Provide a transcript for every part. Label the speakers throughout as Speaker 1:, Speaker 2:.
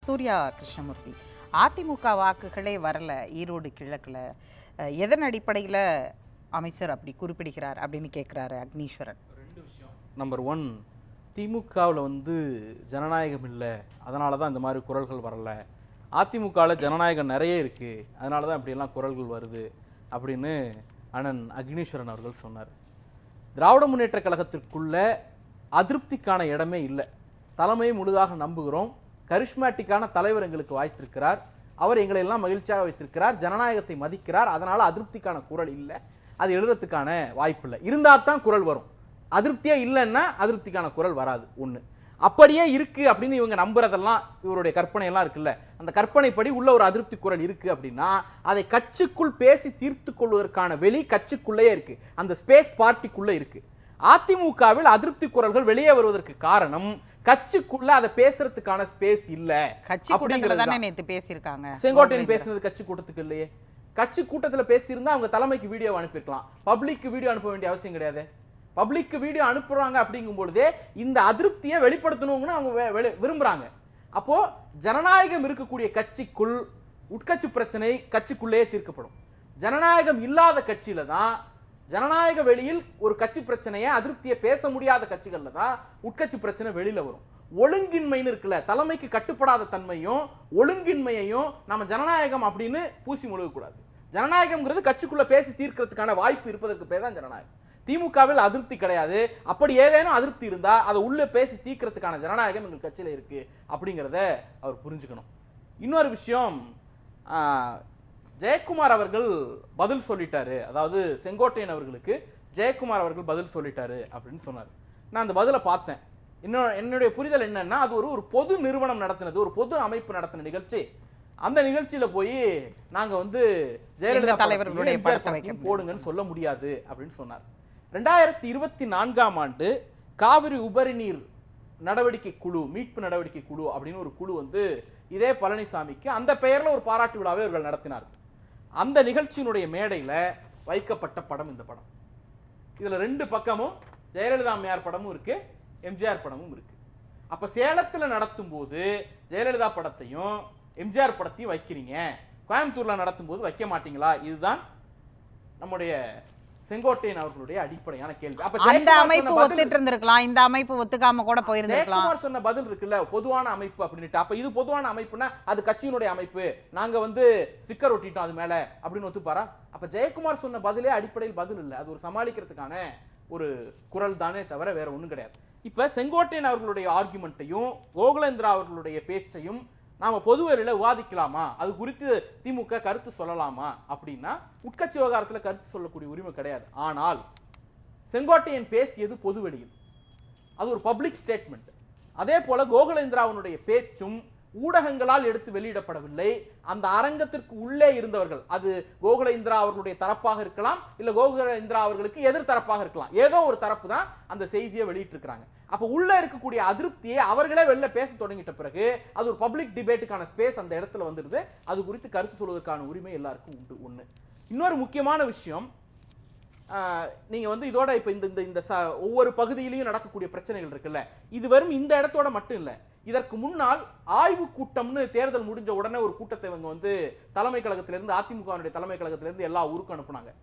Speaker 1: சூர்யா கிருஷ்ணமூர்த்தி, அதிமுக வாக்குகளே வரல ஈரோடு கிழக்கில், எதன் அடிப்படையில் அமைச்சர் அப்படி குறிப்பிடுகிறார் அப்படின்னு கேட்குறாரு அக்னீஸ்வரன்.
Speaker 2: ரெண்டு விஷயம். நம்பர் 1, திமுகவில் ஜனநாயகம் இல்லை, அதனால தான் இந்த மாதிரி குரல்கள் வரல. அதிமுகவில் ஜனநாயகம் நிறைய இருக்குது, அதனால தான் இப்படியெல்லாம் குரல்கள் வருது அப்படின்னு அண்ணன் அக்னீஸ்வரன் அவர்கள் சொன்னார். திராவிட முன்னேற்ற கழகத்திற்குள்ள அதிருப்திக்கான இடமே இல்லை. தலைமையை முழுதாக நம்புகிறோம். கரிஷ்மேட்டிக்கான தலைவர் எங்களுக்கு வாய்த்திருக்கிறார். அவர் எங்களை எல்லாம் மகிழ்ச்சியாக வைத்திருக்கிறார். ஜனநாயகத்தை மதிக்கிறார். அதனால அதிருப்திக்கான குரல் இல்லை, அது எழுதுறதுக்கான வாய்ப்பு இல்லை. இருந்தால் தான் குரல் வரும். அதிருப்தியே இல்லைன்னா அதிருப்திக்கான குரல் வராது. ஒன்று அப்படியே இருக்கு அப்படின்னு இவங்க நம்புறதெல்லாம், இவருடைய கற்பனையெல்லாம் இருக்குல்ல, அந்த கற்பனைப்படி உள்ள ஒரு அதிருப்தி குரல் இருக்கு அப்படின்னா அதை கட்சிக்குள் பேசி தீர்த்து கொள்வதற்கான வெளி கட்சிக்குள்ளேயே இருக்கு, அந்த ஸ்பேஸ் பார்ட்டிக்குள்ள இருக்கு. அதிமுகவில் அதிருப்தி குரல்கள் வெளியே வருவதற்கு காரணம் கட்சிக்குள்ள அதை பேசுறதுக்கான ஸ்பேஸ் இல்ல. செங்கோட்டையன் பேசுனது கட்சி கூட்டத்துக்கு இல்லையே. கட்சி கூட்டத்துல பேசியிருந்தா அவங்க தலைமைக்கு வீடியோ அனுப்பிருக்கலாம். பப்ளிக் வீடியோ அனுப்ப வேண்டிய அவசியம் கிடையாது. பப்ளிக் வீடியோ அனுப்புறாங்க அப்படிங்கும் பொழுதே இந்த அதிருப்தியை வெளிப்படுத்தணும்னு அவங்க விரும்புறாங்க. அப்போ ஜனநாயகம் இருக்கக்கூடிய கட்சிக்குள் உட்கட்சி பிரச்சனை கட்சிக்குள்ளேயே தீர்க்கப்படும். ஜனநாயகம் இல்லாத கட்சியில தான், ஜனநாயக வெளியில் ஒரு கட்சி பிரச்சனையை அதிருப்தியை பேச முடியாத கட்சிகள்ல தான் உட்கட்சி பிரச்சனை வெளியில வரும். ஒழுங்கின்மைன்னு இருக்குல்ல, தலைமைக்கு கட்டுப்படாத தன்மையும் ஒழுங்கின்மையையும் நம்ம ஜனநாயகம் அப்படின்னு பூசி முழுகக்கூடாது. ஜனநாயகம்ங்கிறது கட்சிக்குள்ள பேசி தீர்க்கிறதுக்கான வாய்ப்பு இருப்பதற்கு பேர் தான் ஜனநாயகம். திமுகவில் அதிருப்தி கிடையாது. அப்படி ஏதேனும் அதிருப்தி இருந்தா அதை உள்ள பேசி தீர்க்கிறதுக்கான ஜனநாயகம் எங்கள் கட்சியில இருக்கு அப்படிங்கிறத அவர் புரிஞ்சுக்கணும். இன்னொரு விஷயம், ஜெயக்குமார் அவர்கள் பதில் சொல்லிட்டாரு, அதாவது செங்கோட்டையன் அவர்களுக்கு ஜெயக்குமார் அவர்கள் பதில் சொல்லிட்டாரு அப்படின்னு சொன்னார். நான் அந்த பதிலை பார்த்தேன். என்னுடைய புரிதல் என்னன்னா, அது ஒரு பொது நிறுவனம் நடத்தினது, ஒரு பொது அமைப்பு நடத்தின நிகழ்ச்சி. அந்த நிகழ்ச்சியில போய் நாங்க ஜெயலலிதா தலைவர்களுடைய படத்தை போடுங்கன்னு சொல்ல முடியாது அப்படின்னு சொன்னார். 2024ஆம் ஆண்டு காவிரி உபரி நீர் நடவடிக்கை குழு, மீட்பு நடவடிக்கை குழு அப்படின்னு ஒரு குழு இதே பழனிசாமிக்கு அந்த பெயர்ல ஒரு பாராட்டு விழாவை அவர்கள் நடத்தினார். அந்த நிகழ்ச்சியினுடைய மேடையில வைக்கப்பட்ட படம் இந்த படம். இதுல 2 பக்கமும் ஜெயலலிதா அம்மையார் படமும் இருக்கு, எம்ஜிஆர் படமும் இருக்கு. அப்ப சேலத்துல நடத்தும் போது ஜெயலலிதா படத்தையும் எம்ஜிஆர் படத்தையும் வைக்கிறீங்க, கோயம்புத்தூர்ல நடத்தும் போது வைக்க மாட்டீங்களா? இதுதான் நம்முடைய செங்கோட்டையன் அவர்களுடைய அடிப்படையான கேள்வி. அப்ப
Speaker 1: அந்த அமைப்பு ஒத்துட்டு இருந்திருக்கலாம், இந்த அமைப்பு ஒத்துக்காம கூட போயிருந்திருக்கலாம்.
Speaker 2: ஜெயக்குமார் சொன்ன பதில் இருக்குல்ல, பொதுவான அமைப்பு அப்படின்ட்டு. அப்ப இது பொதுவான அமைப்புனா அது கட்சியினுடைய அமைப்பு, நாங்க ஸ்டிக்கர் ஒட்டிட்டோம் அது மேல அப்படின்னு ஒத்துப்பாரா? அப்ப ஜெயக்குமார் சொன்ன பதிலே அடிப்படையில் பதில் இல்லை, அது ஒரு சமாளிக்கிறதுக்கான ஒரு குரல் தானே தவிர வேற ஒண்ணும் கிடையாது. இப்ப செங்கோட்டையன் அவர்களுடைய ஆர்குமெண்ட்டையும் கோகுலேந்திரா அவர்களுடைய பேச்சையும் நாம பொதுவெளியில விவாதிக்கலாமா, அது குறித்து திமுக கருத்து சொல்லலாமா அப்படின்னா உட்கட்சி விவகாரத்தில் கருத்து சொல்லக்கூடிய உரிமை கிடையாது. ஆனால் செங்கோட்டையன் பேசியது பொதுவெளியில், அது ஒரு பப்ளிக் ஸ்டேட்மெண்ட். அதே போல கோகுலேந்திராவுடைய பேச்சும் ஊடகங்களால் எடுத்து வெளியிடப்படவில்லை. அந்த அரங்கத்திற்கு உள்ளே இருந்தவர்கள், அது கோகுலேந்திரா அவர்களுடைய தரப்பாக இருக்கலாம், இல்ல கோகுலேந்திரா அவர்களுக்கு எதிர் தரப்பாக இருக்கலாம், ஏதோ ஒரு தரப்பு தான் அந்த செய்தியை வெளியிட்டு இருக்காங்க. அப்ப உள்ள இருக்கக்கூடிய அதிருப்தியை அவர்களே வெளில பேச தொடங்கிட்ட பிறகு அது ஒரு பப்ளிக் டிபேட்டுக்கான ஸ்பேஸ் அந்த இடத்துல வந்துருது. அது குறித்து கருத்து சொல்வதற்கான உரிமை எல்லாருக்கும் உண்டு. ஒண்ணு. இன்னொரு முக்கியமான விஷயம், நீங்க இதோட இப்ப இந்த ஒவ்வொரு பகுதியிலையும் நடக்கக்கூடிய பிரச்சனைகள் இருக்குல்ல, இது வெறும் இந்த இடத்தோட மட்டும் இல்ல. இதற்கு முன்னால் ஆய்வு கூட்டம்னு தேர்தல் முடிஞ்ச உடனே ஒரு கூட்டத்தை இவங்க தலைமை கழகத்திலிருந்து, அதிமுக தலைமை கழகத்திலிருந்து எல்லா ஊருக்கும் அனுப்புனாங்க.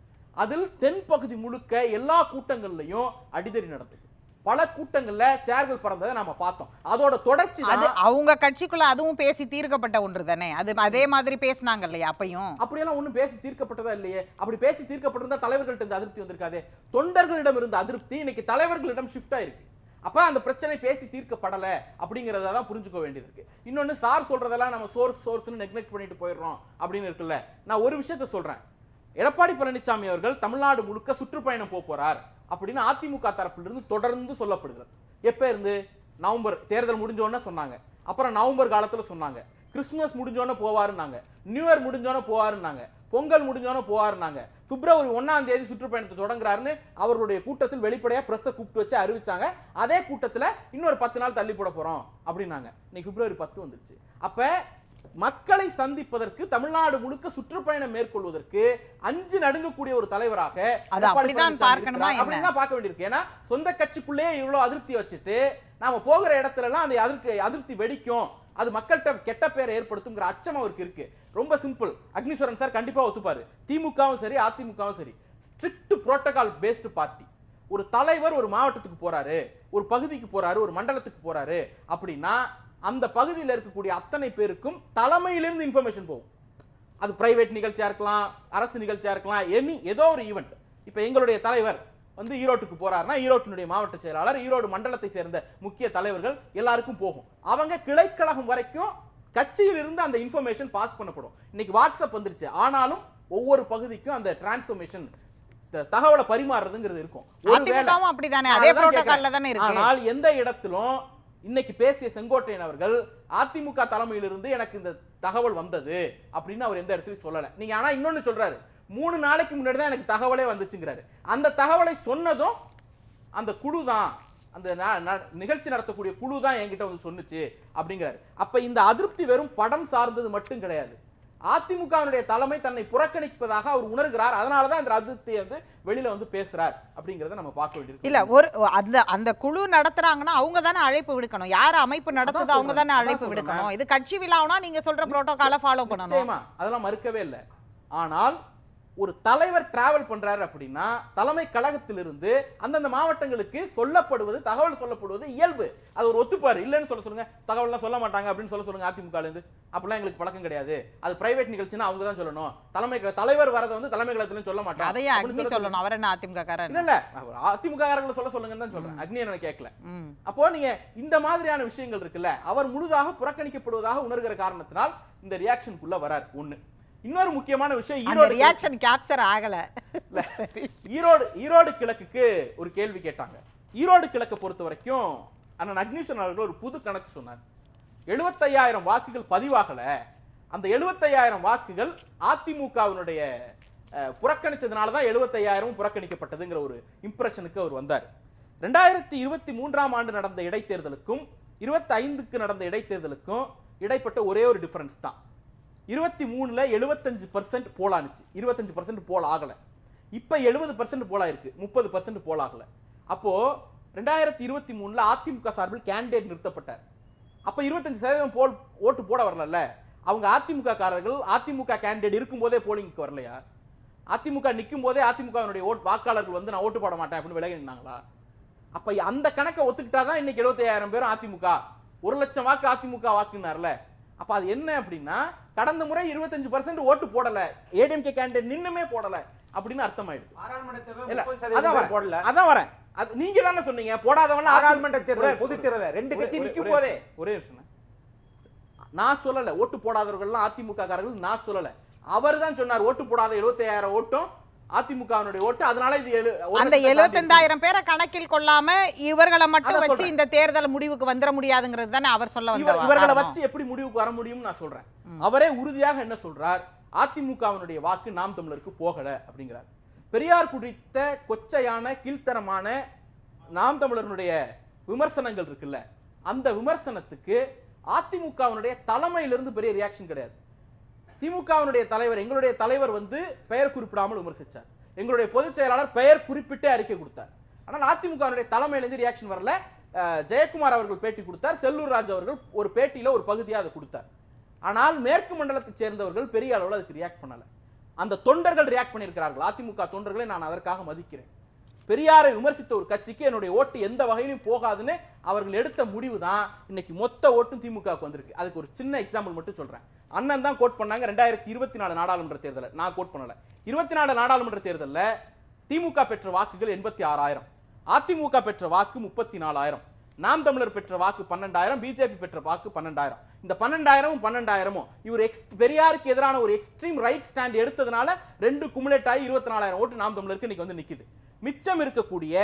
Speaker 2: அதில் தென் பகுதி முழுக்க எல்லா கூட்டங்கள்லயும் அடிதடி நடந்தது. பல கூட்டங்கள்ல சேர்கள் பறந்ததை நாம பார்த்தோம். அதோட தொடர்ச்சி
Speaker 1: அவங்க கட்சிக்குள்ள அதுவும் பேசி தீர்க்கப்பட்ட ஒன்று தானே. அது அதே மாதிரி பேசினாங்க இல்லையா? அப்பையும் அப்படியெல்லாம்
Speaker 2: ஒன்றும் பேசி தீர்க்கப்பட்டதா இல்லையே. அப்படி பேசி தீர்க்கப்பட்டிருந்தா தலைவர்கள்ட்ட இந்த அதிருப்தி வந்திருக்காது. தொண்டர்களிடம் இருந்த அதிருப்தி இன்னைக்கு தலைவர்களிடம் ஷிஃப்ட் ஆயிருக்கு. அப்ப அந்த பிரச்சனை பேசி தீர்க்கப்படல அப்படிங்கறதான் புரிஞ்சுக்க வேண்டியது இருக்கு. இன்னொன்னு, சார் சொல்றதெல்லாம் நம்ம சோர்ஸ்னு நெக்லெக்ட் பண்ணிட்டு போயிடுறோம் அப்படின்னு இருக்குல்ல. நான் ஒரு விஷயத்த சொல்றேன். எடப்பாடி பழனிசாமி அவர்கள் தமிழ்நாடு முழுக்க சுற்றுப்பயணம் போறார் அப்படின்னு அதிமுக தரப்பிலிருந்து தொடர்ந்து சொல்லப்படுகிறது. எப்ப இருந்து? நவம்பர் தேர்தல் முடிஞ்சோன்னு சொன்னாங்க, அப்புறம் நவம்பர் காலத்துல சொன்னாங்க, கிறிஸ்துமஸ் முடிஞ்சோன்னு போவாருன்னாங்க, நியூ இயர் முடிஞ்சோன்னு போவாருன்னாங்க, பொங்கல் முடிஞ்சோன்னு போவாருன்னாங்க, பிப்ரவரி 1ஆம் தேதி சுற்றுப்பயணத்தை தொடங்குறாருன்னு அவர்களுடைய கூட்டத்தில் வெளிப்படையா பிரஸ் கூப்பிட்டு வச்சு அறிவிச்சாங்க. அதே கூட்டத்தில் இன்னொரு 10 நாள் தள்ளி போட போறோம் அப்படின்னாங்க. இன்னைக்கு பிப்ரவரி 10 வந்துருச்சு. அப்ப மக்களை சந்திப்பதற்கு, தமிழ்நாடு முழுக்க சுற்றுப்பயணம் மேற்கொள்வதற்கு அஞ்சு நடுங்கக்கூடிய ஒரு தலைவராக பார்க்க வேண்டியிருக்கு. ஏன்னா சொந்த கட்சிக்குள்ளே இவ்வளவு அதிருப்தி வச்சுட்டு நாம போகிற இடத்துல எல்லாம் அந்த அதிருப்தி வெடிக்கும், அது மக்கள்கிட்ட கெட்ட பேரை ஏற்படுத்துங்கிற அச்சம் அவருக்கு இருக்கு. ரொம்ப சிம்பிள். அக்னீஸ்வரன் சார் கண்டிப்பா ஒத்துப்பாரு. திமுகவும் சரி அதிமுகவும் சரி ஸ்ட்ரிக்ட் புரோட்டோகால் பேஸ்டு பார்ட்டி. ஒரு தலைவர் ஒரு மாவட்டத்துக்கு போறாரு, ஒரு பகுதிக்கு போறாரு, ஒரு மண்டலத்துக்கு போறாரு அப்படின்னா அந்த பகுதியில் இருக்கக்கூடிய அத்தனை பேருக்கும் தலைமையிலிருந்து இன்ஃபர்மேஷன் போகும். அது பிரைவேட் நிகழ்ச்சியா இருக்கலாம், அரசு நிகழ்ச்சியா இருக்கலாம், ஏதோ ஒரு ஈவெண்ட். இப்ப எங்களுடைய தலைவர் வந்து ஈரோட்டுக்கு போறாருன்னா ஈரோட்டினுடைய மாவட்ட செயலாளர், ஈரோடு மண்டலத்தை சேர்ந்த முக்கிய தலைவர்கள் எல்லாருக்கும் போகும். அவங்க கிளைக்கழகம் வரைக்கும் கட்சியில் இருந்து அந்த இன்ஃபர்மேஷன் பாஸ் பண்ணப்படும். இன்னைக்கு வாட்ஸ்அப் வந்துருச்சு, ஆனாலும் ஒவ்வொரு பகுதிக்கும் அந்த டிரான்ஸ்ஃபர்மேஷன் தகவலை பரிமாறுறதுங்கிறது இருக்கும். ஆனால் எந்த இடத்திலும் இன்னைக்கு பேசிய செங்கோட்டையன் அவர்கள் அதிமுக தலைமையிலிருந்து எனக்கு இந்த தகவல் வந்தது அப்படின்னு அவர் எந்த இடத்துலயும் சொல்லல. நீங்க ஆனா இன்னொன்னு சொல்றாரு, 3 நாளைக்கு முன்னாடி தான் எனக்கு தகவலே வந்துச்சுங்கிறாரு. அந்த தகவலை சொன்னதும் அந்த குழு தான், அந்த நிகழ்ச்சி நடத்தக்கூடிய குழு தான் என்கிட்ட வந்து சொன்னுச்சு அப்படிங்கிறாரு. அப்ப இந்த அதிருப்தி வெறும் படம் சார்ந்தது மட்டும் கிடையாது. அதிமுகவினுடைய தலைமை தன்னை புறக்கணிப்பதாக அவர் உணர்கிறார். அதனாலதான் இந்த அதிருப்தியை வந்து வெளியில வந்து பேசுறார் அப்படிங்கறத நம்ம பார்க்க வேண்டியிருக்கு.
Speaker 1: இல்ல ஒரு அந்த குழு நடத்துறாங்கன்னா அவங்க தானே அழைப்பு விடுக்கணும். யார் அமைப்பு நடத்துது அவங்க தானே அழைப்பு விடுக்கணும். இது கட்சி விழாவுனா நீங்க சொல்ற புரோட்டோகாலை ஃபாலோ பண்ணணும்.
Speaker 2: அதெல்லாம் மறுக்கவே இல்லை. ஆனால் ஒரு தலைவர் டிராவல் பண்றாரு அப்படின்னா தலைமை கழகத்திலிருந்து அந்தந்த மாவட்டங்களுக்கு சொல்லப்படுவது, தகவல் சொல்லப்படுவது இயல்பு. அது ஒரு ஒத்துப்பாரு. இல்லைன்னு சொல்லுங்க, தகவல்லாம் சொல்ல மாட்டாங்க அப்படின்னு சொல்லுங்க. அதிமுக இருந்து அப்படிலாம் எங்களுக்கு பழக்கம் கிடையாது. அது பிரைவேட் நிகழ்ச்சினா அவங்க தான் சொல்லணும். தலைவர் வரதை வந்து தலைமை கழகத்திலும் சொல்ல மாட்டாங்க.
Speaker 1: அதையே அக்னி சொல்லணும். அவர் என்ன அதிமுக காரர்?
Speaker 2: இல்ல அதிமுக காரங்களை சொல்லுங்கன்னு தான் சொல்றேன். அக்னி என்ன கேட்கல. அப்போ நீங்க இந்த மாதிரியான விஷயங்கள் இருக்குல்ல, அவர் முழுதாக புறக்கணிக்கப்படுவதாக உணர்கிற காரணத்தினால் இந்த ரியாக்ஷனுக்குள்ள வரார். ஒண்ணு. இன்னொரு முக்கியமான விஷயம், ஈரோடு
Speaker 1: ரியாக்ஷன் கேப்சர் ஆகல.
Speaker 2: ஈரோடு கிழக்குக்கு ஒரு கேள்வி கேட்டாங்க. ஈரோடு கிழக்கு பொறுத்த வரைக்கும் அண்ணன் அக்னீஸ்வரன் அவர்கள் ஒரு புது கணக்கு சொன்னார். 75,000 வாக்குகள் பதிவாகல. அந்த 75,000 வாக்குகள் அதிமுகவினுடைய புறக்கணிச்சதுனால தான் 75,000 புறக்கணிக்கப்பட்டதுங்கிற ஒரு இம்ப்ரெஷனுக்கு அவர் வந்தார். 2023ஆம் ஆண்டு நடந்த இடைத்தேர்தலுக்கும் 25க்கு நடந்த இடைத்தேர்தலுக்கும் இடைப்பட்ட ஒரே ஒரு டிஃபரன்ஸ் தான். 23ல 75% போல் ஆனிச்சு, 25% போல் ஆகல. இப்ப 70% போல் ஆயிருக்கு, 30% போல் ஆகல. அப்போ 2023ல அதிமுக சார்பில் கேண்டிடேட் நிறுத்தப்பட்டார். அப்ப 25% போல் ஓட்டு போட வரல. அவங்க அதிமுக காரர்கள் அதிமுக கேண்டிடேட் இருக்கும் போதே போலிங்க்கு வரலையா? அதிமுக நிற்கும் போதே அதிமுகவினுடைய வாக்காளர்கள் வந்து நான் ஓட்டு போட மாட்டேன் அப்படின்னு விலகி நின்னாங்களா? அப்ப அந்த கணக்கை ஒத்துக்கிட்டாதான் இன்னைக்கு 75,000 பேரும் அதிமுக, 1 லட்சம் வாக்கு அதிமுக வாக்குனார்ல. அப்ப அது என்ன அப்படின்னா, கடந்த முறை 25% ஓட்டு போடல, ஏடிஎம்கே கேண்டிடேட் நின்னுமே போடல அப்படின்னு அர்த்தம் ஆயிடுது. அதான் வரேன். அது நீங்க தானே சொன்னீங்க போடாதவன
Speaker 3: நாடாளுமன்ற தேர்தல், பொது தேர்தல் 2 கட்சி நிக்கும் போதே.
Speaker 2: ஒரே விஷயம் நான் சொல்லல, ஓட்டு போடாதவர்கள்லாம் அதிமுக காரர்கள் நான் சொல்லல. அவர் தான் சொன்னார் ஓட்டு போடாத 75,000 ஓட்டும் அதிமுகவினுடைய ஓட்டு. அதனால இது
Speaker 1: அந்த 75,000 பேரை கணக்கில் கொள்ளாம இவர்களை மட்டும் வச்சு இந்த தேர்தல் முடிவுக்கு வந்துட முடியாதுங்கிறது தானே அவர் சொல்ல வந்தார்.
Speaker 2: இவர்களை வச்சு எப்படி முடிவுக்கு வர முடியும் நான் சொல்றேன். அவரே உறுதியாக என்ன சொல்றார், அதிமுகவினுடைய வாக்கு நாம் தமிழருக்கு போகல அப்படிங்கிறார். பெரியார் குறித்த கொச்சையான கீழ்த்தரமான நாம் தமிழருடைய விமர்சனங்கள் இருக்குல்ல, அந்த விமர்சனத்துக்கு அதிமுகவினுடைய தலைமையிலிருந்து பெரிய ரியாக்ஷன் கிடையாது. திமுகவினுடைய தலைவர், எங்களுடைய தலைவர் வந்து பெயர் குறிப்பிடாமல் விமர்சிச்சார். எங்களுடைய பொதுச் செயலாளர் பெயர் குறிப்பிட்டே அறிக்கை கொடுத்தார். ஆனால் அதிமுகவினுடைய தலைமையிலிருந்து ரியாக்ஷன் வரல. ஜெயக்குமார் அவர்கள் பேட்டி கொடுத்தார், செல்லூர் ராஜ் அவர்கள் ஒரு பேட்டியில ஒரு பகுதியாக அதை கொடுத்தார். ஆனால் மேற்கு மண்டலத்தை சேர்ந்தவர்கள் பெரிய அளவில் அதுக்கு ரியாக்ட் பண்ணல. அந்த தொண்டர்கள் ரியாக்ட் பண்ணியிருக்கிறார்கள். அதிமுக தொண்டர்களை நான் அதற்காக மதிக்கிறேன். பெரியாரை விமர்சித்த ஒரு கட்சிக்கு என்னுடைய ஓட்டு எந்த வகையிலும் போகாதுன்னு அவர்கள் எடுத்த முடிவு தான் இன்னைக்கு மொத்த ஓட்டும் திமுகவுக்கு வந்திருக்கு. அதுக்கு ஒரு சின்ன எக்ஸாம்பிள் மட்டும் சொல்றேன். அண்ணன் தான் கோட் பண்ணாங்க 2024 நாடாளுமன்ற தேர்தலை, நான் கோட் பண்ணல. 24 நாடாளுமன்ற தேர்தலில் திமுக பெற்ற வாக்குகள் 86,000, அதிமுக பெற்ற வாக்கு 34,000, நாம் தமிழர் பெற்ற வாக்கு 12,000, பிஜேபி பெற்ற வாக்கு 12,000. இந்த 12,000 இவர் பெரியாருக்கு எதிரான ஒரு எக்ஸ்ட்ரீம் ரைட் ஸ்டாண்ட் எடுத்ததுனால 2 குமுலேட் ஆகி 24,000 ஓட்டு நாம் தமிழருக்கு இன்னைக்கு வந்து நிக்குது. மிச்சம் இருக்கக்கூடிய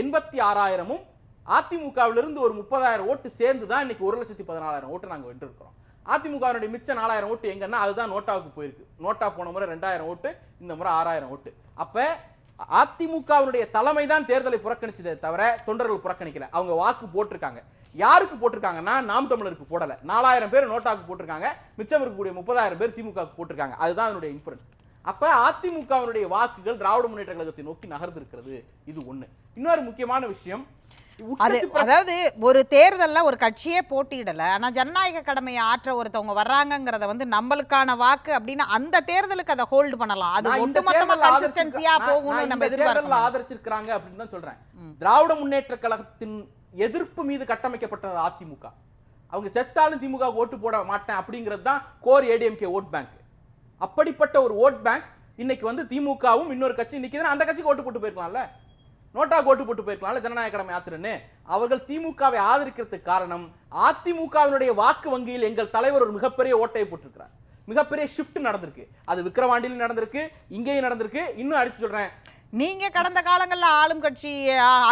Speaker 2: 86,000 அதிமுகவிலிருந்து ஒரு 30,000 ஓட்டு சேர்ந்து தான் இன்னைக்கு 1,14,000 ஓட்டு நாங்க வென்றிருக்கிறோம். அதிமுகவினுடைய மிச்ச 4,000 ஓட்டு எங்கன்னா அதுதான் நோட்டாவுக்கு போயிருக்கு. நோட்டா போன முறை 2,000 ஓட்டு, இந்த முறை 6,000 ஓட்டு. அப்ப அதிமுகவினுடைய தலைமை தான் தேர்தலை புறக்கணிச்சதே தவிர தொண்டர்கள் புறக்கணிக்கல. அவங்க வாக்கு போட்டிருக்காங்க. யாருக்கு போட்டிருக்காங்கன்னா நாம் தமிழருக்கு போடல. 4,000 பேர் நோட்டாவுக்கு போட்டிருக்காங்க, மிச்சம் இருக்கக்கூடிய 30,000 பேர் திமுகவுக்கு போட்டிருக்காங்க. அதுதான் அதனுடைய இன்ஃபரன்ஸ். அப்ப அதிமுகவினுடைய வாக்குகள் திராவிட முன்னேற்ற கழகத்தை நோக்கி நகர்ந்திருக்கிறது. இது ஒண்ணு. இன்னொரு முக்கியமான விஷயம்,
Speaker 1: அது அதாவது ஒரு தேர்தல்ல ஒரு கட்சியே போட்டியிடல, ஆனா ஜனநாயக கடமையை ஆற்ற ஒருத்தவங்க வர்றாங்கங்கறத வந்து நம்மளுக்கான வாக்கு அப்படின்னு அந்த தேர்தலுக்கு அதை ஹோல்ட் பண்ணலாம். அது ஒட்டுமொத்தமா கன்சிஸ்டன்சியா போகணும்னு நம்ம எதிர்பார்க்கிறோம்.
Speaker 2: ஆதரிச்சிருக்காங்க அப்படின்னு தான் சொல்றேன். திராவிட முன்னேற்ற கழகத்தின் எதிர்ப்பு மீது கட்டமைக்கப்பட்டது அதிமுக. அவங்க செத்தாலும் திமுக ஓட்டு போட மாட்டேன் அப்படிங்கிறது தான் கோர் ஏடிஎம்கே ஓட் பேங்க். அப்படிப்பட்ட ஒரு ஓட் பேங்க் இன்னைக்கு வந்து திமுகவும் இன்னொரு கட்சி நிக்குதுன்னா அந்த கட்சிக்கு ஓட்டு போட்டு போயிருக்கலாம்ல, நோட்டா ஓட்டு போட்டு போயிருக்கலாம்ல ஜனநாயக கடமை ஆத்திரன்னு. அவர்கள் திமுகவை ஆதரிக்கிறதுக்கு காரணம் அதிமுகவினுடைய வாக்கு வங்கியில் எங்கள் தலைவர் ஒரு மிகப்பெரிய ஓட்டையை போட்டிருக்கிறார். மிகப்பெரிய ஷிஃப்ட் நடந்திருக்கு. அது விக்கிரவாண்டியிலும் நடந்திருக்கு, இங்கேயும் நடந்திருக்கு. இன்னும் அடிச்சு சொல்றேன்,
Speaker 1: நீங்க கடந்த காலங்கள்ல ஆளும் கட்சி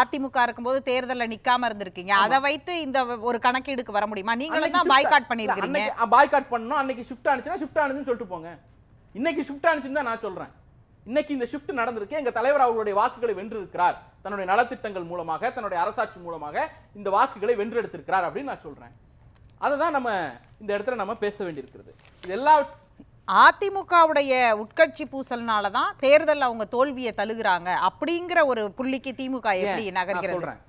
Speaker 1: அதிமுக இருக்கும்போது தேர்தல்ல நிக்காம இருந்திருக்கீங்க. அதை வைத்து இந்த ஒரு கணக்கீடுக்கு வர முடியுமா? நீங்களும் தான் பாய்காட் பண்ணிருக்கீங்க.
Speaker 2: பாய்காட் பண்ணோம். அன்னைக்கு ஷிஃப்ட் ஆனிச்சுன்னா ஷிஃப்ட் ஆனிச்சுன்னு சொல்லிட்டு போங்க. இன்னைக்கு ஷிஃப்ட் ஆனிச்சுன்னு தான் நான் சொல்றேன். இன்னைக்கு இந்த ஷிஃப்ட் நடந்திருக்கு. எங்க தலைவர் அவர்களுடைய வாக்குகளை வென்றிருக்கிறார். தன்னுடைய நலத்திட்டங்கள் மூலமாக, தன்னுடைய அரசாட்சி மூலமாக இந்த வாக்குகளை வென்றெடுத்திருக்கிறார் அப்படின்னு நான் சொல்றேன். அதை தான் நம்ம இந்த இடத்துல நம்ம பேச வேண்டியிருக்கிறது. இது எல்லா
Speaker 1: அதிமுகவுடைய உட்கட்சி பூசல்னால தான் தேர்தல் அவங்க தோல்வியை தழுகுறாங்க அப்படிங்கிற ஒரு புள்ளிக்கு திமுக எப்படி நகர்கிறது?
Speaker 2: சொல்றேன்.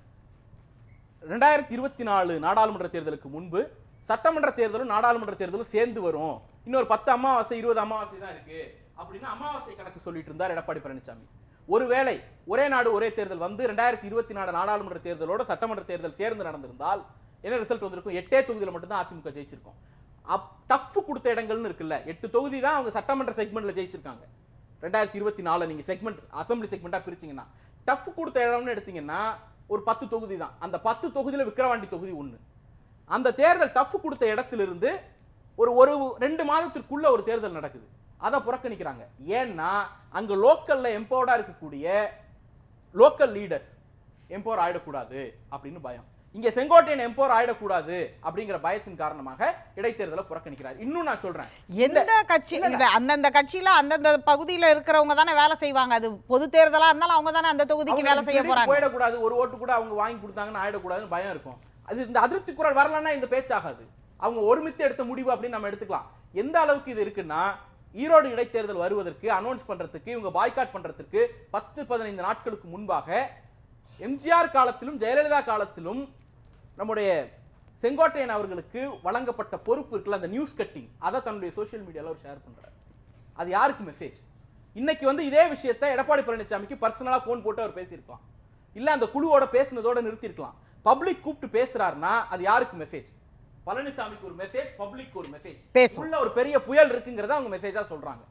Speaker 2: 2024 நாடாளுமன்ற தேர்தலுக்கு முன்பு சட்டமன்ற தேர்தலும் நாடாளுமன்ற தேர்தலும் சேர்ந்து வரும். இன்னொரு 10 அமாவாசை 20 அமாவாசை தான் இருக்கு அப்படின்னு அமாவாசை கணக்கு சொல்லிட்டு இருந்தார் எடப்பாடி பழனிசாமி. ஒருவேளை ஒரே நாடு ஒரே தேர்தல் வந்து 2024 நாடாளுமன்ற தேர்தலோட சட்டமன்ற தேர்தல் சேர்ந்து நடந்திருந்தால் என்ன ரிசல்ட் வந்திருக்கும்? 8 தொகுதியில் மட்டும் தான் அதிமுக ஜெயிச்சிருக்கும். டஃப் கொடுத்த இடங்கள்னு இருக்குல்ல, 8 தொகுதி தான் அவங்க சட்டமன்ற செக்மெண்ட்ல ஜெயிச்சிருக்காங்க. 2024 நீங்க செக்மெண்ட் அசம்பிளி செக்மெண்டா பிரிச்சீங்கன்னா டஃப் கொடுத்த இடம்னு எடுத்தீங்கன்னா ஒரு 10 தொகுதி தான். அந்த 10 தொகுதியில விக்கிரவாண்டி தொகுதி 1. அந்த தேர்தல் டஃப் கொடுத்த இடத்திலிருந்து ஒரு 2 மாதத்திற்குள்ள ஒரு தேர்தல் நடக்குது. அதை புறக்கணிக்கிறாங்க. ஏன்னா அங்க லோக்கல்ல எம்பவர்டா இருக்கக்கூடிய லோக்கல் லீடர்ஸ் எம்பவர் ஆயிடக்கூடாது அப்படின்னு பயம். இங்க செங்கோட்டையன் எம்பவர் ஆயிடக்கூடாது அப்படிங்கிற பயத்தின் காரணமாக இடைத்தேர்தலை புறக்கணிக்கிறார். இன்னும் நான் சொல்றேன்,
Speaker 1: எந்த கட்சி அந்தந்த கட்சியில அந்தந்த பகுதியில இருக்கிறவங்க தானே வேலை செய்வாங்க. அது பொது தேர்தலா இருந்தாலும் அவங்க தானே அந்த தொகுதிக்கு வேலை செய்ய போறாங்க.
Speaker 2: போயிடக்கூடாது, ஒரு ஓட்டு கூட அவங்க வாங்கி கொடுத்தாங்கன்னு ஆயிடக்கூடாதுன்னு பயம் இருக்கும். அது இந்த அதிருப்தி குரல் வரலன்னா இந்த பேச்சாகாது. அவங்க ஒருமித்து எடுத்த முடிவு அப்படின்னு நம்ம எடுத்துக்கலாம். எந்த அளவுக்கு இது இருக்குன்னா, ஈரோடு இடைத்தேர்தல் வருவதற்கு அனௌன்ஸ் பண்றதுக்கு இவங்க பாய்காட் பண்றதுக்கு 10-15 நாட்களுக்கு முன்பாக எம்ஜிஆர் காலத்திலும் ஜெயலலிதா காலத்திலும் நம்முடைய செங்கோட்டையன் அவர்களுக்கு வழங்கப்பட்ட பொறுப்பு இருக்குல்ல, அந்த நியூஸ் கட்டிங், அதை தன்னுடைய சோசியல் மீடியால ஒரு ஷேர் பண்றாரு. அது யாருக்கு மெசேஜ்? இன்னைக்கு வந்து இதே விஷயத்தை எடப்பாடி பழனிசாமிக்கு பர்சனலா போன் போட்டு அவர் பேசியிருக்கலாம், இல்ல அந்த குழுவோட பேசினதோட நிறுத்திருக்கலாம். பப்ளிக் கூப்பிட்டு பேசுறாருன்னா அது யாருக்கு மெசேஜ்? பழனிசாமிக்கு ஒரு மெசேஜ், பப்ளிக் ஒரு மெசேஜ். உள்ள ஒரு பெரிய புயல் இருக்குங்கிறத அவங்க மெசேஜா சொல்றாங்க.